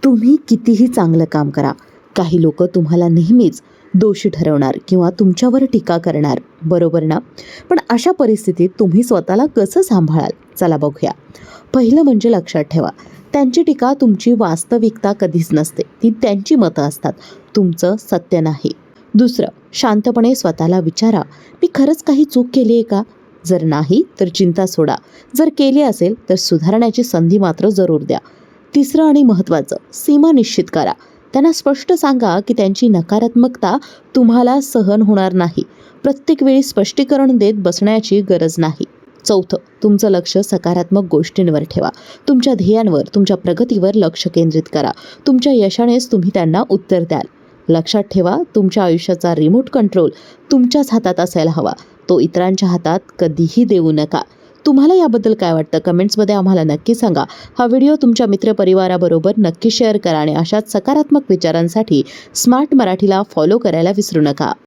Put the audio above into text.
तुम्ही कितीही चांगलं काम करा, काही लोक तुम्हाला नेहमीच दोषी ठरवणार किंवा तुमच्यावर टीका करणार, बरोबर ना? पण अशा परिस्थितीत तुम्ही स्वतःला कसं सांभाळाल? चला बघूया. पहिलं म्हणजे लक्षात ठेवा, त्यांची टीका तुमची वास्तविकता कधीच नसते. ती त्यांची मतं असतात, तुमचं सत्य नाही. दुसरं, शांतपणे स्वतःला विचारा, मी खरंच काही चूक केली आहे का? जर नाही तर चिंता सोडा. जर केली असेल तर सुधारण्याची संधी मात्र जरूर द्या. तिसरं आणि महत्त्वाचं, सीमा निश्चित करा. त्यांना स्पष्ट सांगा की त्यांची नकारात्मकता तुम्हाला सहन होणार नाही. प्रत्येक वेळी स्पष्टीकरण देत बसण्याची गरज नाही. चौथं, तुमचं लक्ष सकारात्मक गोष्टींवर ठेवा. तुमच्या ध्येयांवर, तुमच्या प्रगतीवर लक्ष केंद्रित करा. तुमच्या यशानेच तुम्ही त्यांना उत्तर द्याल. लक्षात ठेवा, तुमच्या आयुष्याचा रिमोट कंट्रोल तुमच्याच हातात असायला हवा. तो इतरांच्या हातात कधीही देऊ नका. तुम्हाला याबद्दल काय वाटतं? कमेंट्समध्ये आम्हाला नक्की सांगा. हा व्हिडिओ तुमच्या मित्रपरिवाराबरोबर नक्की शेअर करा आणि अशाच सकारात्मक विचारांसाठी स्मार्ट मराठीला फॉलो करायला विसरू नका.